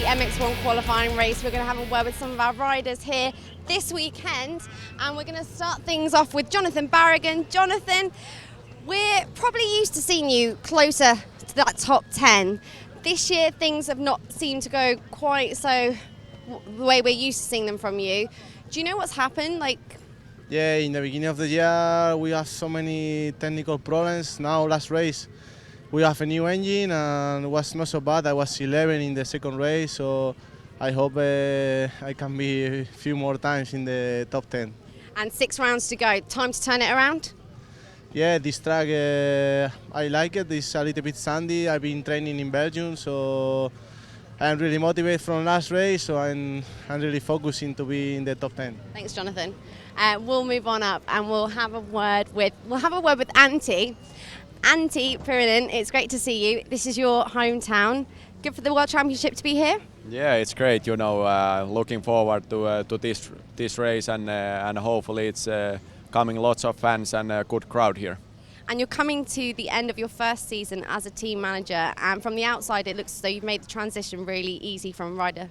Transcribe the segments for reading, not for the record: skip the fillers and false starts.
the MX1 Qualifying Race. We're going to have a word with some of our riders here this weekend, and we're going to start things off with Jonathan Barragan. Jonathan, we're probably used to seeing you closer to that top 10. This year things have not seemed to go quite so the way we're used to seeing them from you. Do you know what's happened? Yeah, in the beginning of the year we have so many technical problems. Now last race we have a new engine and it was not so bad. I was 11 in the second race, so I hope I can be a few more times in the top 10. And 6 rounds to go. Time to turn it around? Yeah, this track I like it. It's a little bit sandy. I've been training in Belgium, so I'm really motivated from last race. So I'm really focusing to be in the top 10. Thanks, Jonathan. We'll move on up and we'll have a word with Antti. Antti Pirinen, it's great to see you. This is your hometown. Good for the World Championship to be here. Yeah, it's great. You know, looking forward to this race, and hopefully it's coming lots of fans and a good crowd here. And you're coming to the end of your first season as a team manager, and from the outside it looks as though you've made the transition really easy from rider.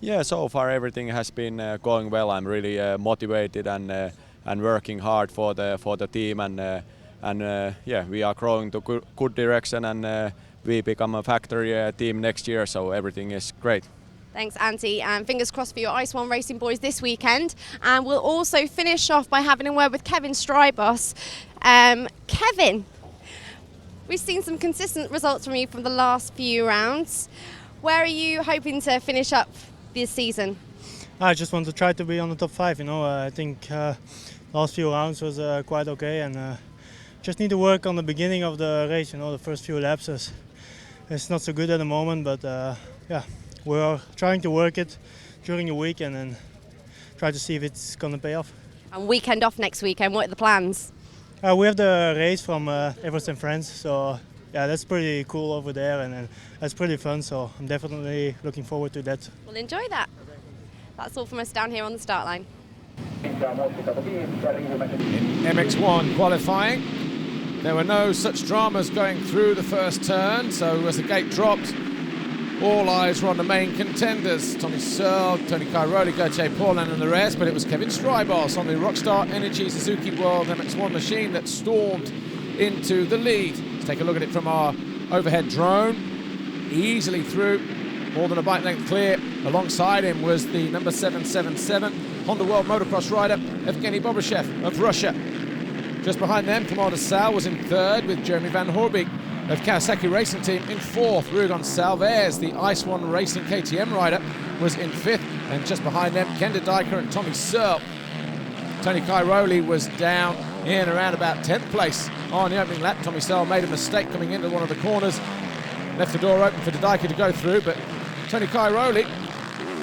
Yeah, so far everything has been going well. I'm really motivated and working hard for the team, and yeah, we are growing to good direction, and we become a factory team next year, so everything is great. Thanks, Antti, and fingers crossed for your Ice One Racing boys this weekend. And we'll also finish off by having a word with Kevin Strijbos. Kevin, we've seen some consistent results from you from the last few rounds. Where are you hoping to finish up this season? I just want to try to be on the top 5. You know, I think last few rounds was quite okay, and just need to work on the beginning of the race. You know, the first few laps it's not so good at the moment, but yeah, we're trying to work it during the week and then try to see if it's going to pay off. And weekend off next weekend. What are the plans? We have the race from Everest and France, so yeah, that's pretty cool over there, and that's pretty fun. So I'm definitely looking forward to that. We'll enjoy that. That's all from us down here on the start line. In MX1 qualifying, there were no such dramas going through the first turn, so as the gate dropped, all eyes were on the main contenders. Tommy Searle, Tony Cairoli, Gauthier Paulin and the rest, but it was Kevin Strijbos on the Rockstar Energy Suzuki World MX1 machine that stormed into the lead. Let's take a look at it from our overhead drone. Easily through, more than a bike length clear. Alongside him was the number 777 Honda World Motocross rider Evgeny Bobashev of Russia. Just behind them, Clement Desalle was in third with Jeremy Van Hoorbeek of Kawasaki Racing Team in fourth. Ruud Salvez, the Ice One Racing KTM rider, was in fifth, and just behind them, Ken de Dijker and Tommy Searle. Tony Cairoli was down in around about 10th place on the opening lap. Tommy Searle made a mistake coming into one of the corners, left the door open for de Dijker to go through, but Tony Cairoli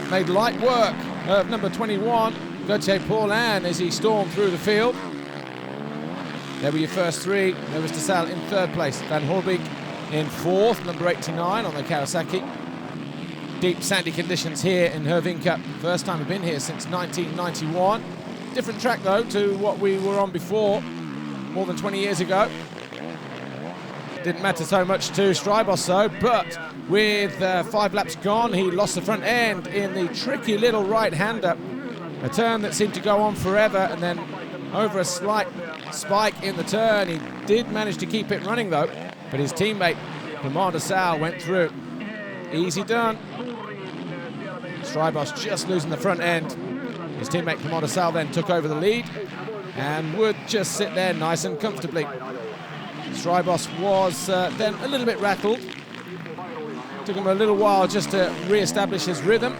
made light work of number 21, Gauthier Paulin, as he stormed through the field. There were your first three. There was Desalle in third place, Van Hoorbeek in fourth, number 89 on the Kawasaki. Deep sandy conditions here in Hyvinkaa. First time we've been here since 1991. Different track though to what we were on before, more than 20 years ago. Didn't matter so much to Strijbos though, but with 5 laps gone, he lost the front end in the tricky little right-hander. A turn that seemed to go on forever, and then over a slight spike in the turn. He did manage to keep it running though, but his teammate Clement Desalle went through. Easy done. Strijbos just losing the front end. His teammate Clement Desalle then took over the lead and would just sit there nice and comfortably. Strijbos was then a little bit rattled. Took him a little while just to re-establish his rhythm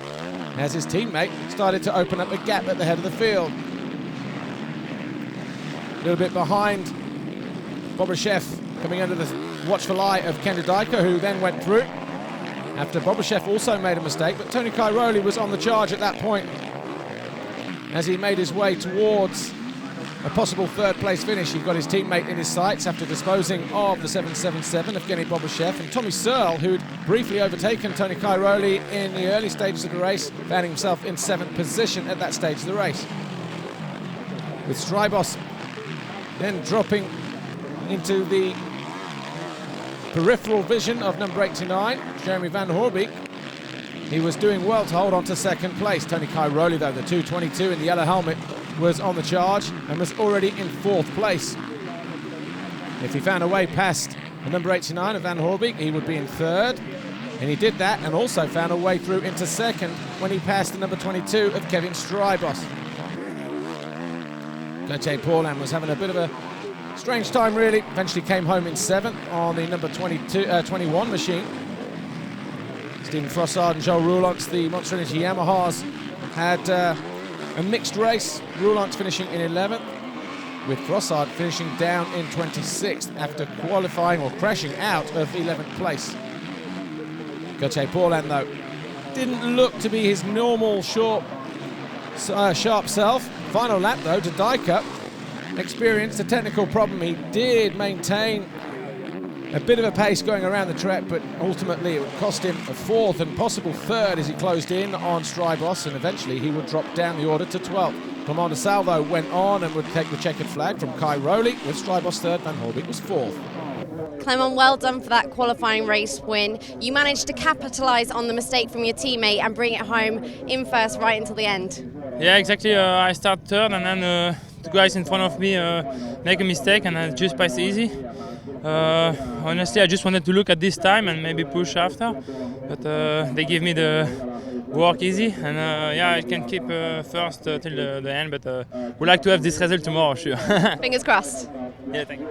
as his teammate started to open up a gap at the head of the field. A little bit behind Bobashev, coming under the watchful eye of Ken de Dijker, who then went through after Bobashev also made a mistake, but Tony Cairoli was on the charge at that point as he made his way towards a possible third place finish. He got his teammate in his sights after disposing of the 777 of Evgeny Bobashev, and Tommy Searle, who'd briefly overtaken Tony Cairoli in the early stages of the race, found himself in 7th position at that stage of the race. With Strijbos then dropping into the peripheral vision of number 89, Jeremy Van Hoorbeek. He was doing well to hold on to second place. Tony Cairoli, though, the 2:22 in the yellow helmet, was on the charge and was already in 4th place. If he found a way past the number 89 of Van Horbeek, he would be in 3rd. And he did that and also found a way through into 2nd when he passed the number 22 of Kevin Strijbos. Gauthier Paulin was having a bit of a strange time, really. Eventually came home in 7th on the number 21 machine. Stephen Frossard and Joel Roulants, the Monster Energy Yamahas, had a mixed race. Roulants finishing in 11th, with Frossard finishing down in 26th after qualifying or crashing out of 11th place. Gauthier Paulin, though, didn't look to be his normal sharp self. Final lap, though, to Dijkhoff. Experienced a technical problem. He did maintain a bit of a pace going around the track, but ultimately it would cost him a 4th and possible 3rd as he closed in on Strijbos, and eventually he would drop down the order to 12th. Clement Desalle, though, went on and would take the checkered flag from Cairoli, with Strijbos 3rd, Van Horbeek was 4th. Clement, well done for that qualifying race win. You managed to capitalise on the mistake from your teammate and bring it home in 1st right until the end. Yeah, exactly. I start 3rd and then the guys in front of me make a mistake and I just passed easy. Honestly, I just wanted to look at this time and maybe push after, but they give me the work easy, and yeah, I can keep 1st till the end, but we'd like to have this result tomorrow, sure. Fingers crossed. Yeah, thank you.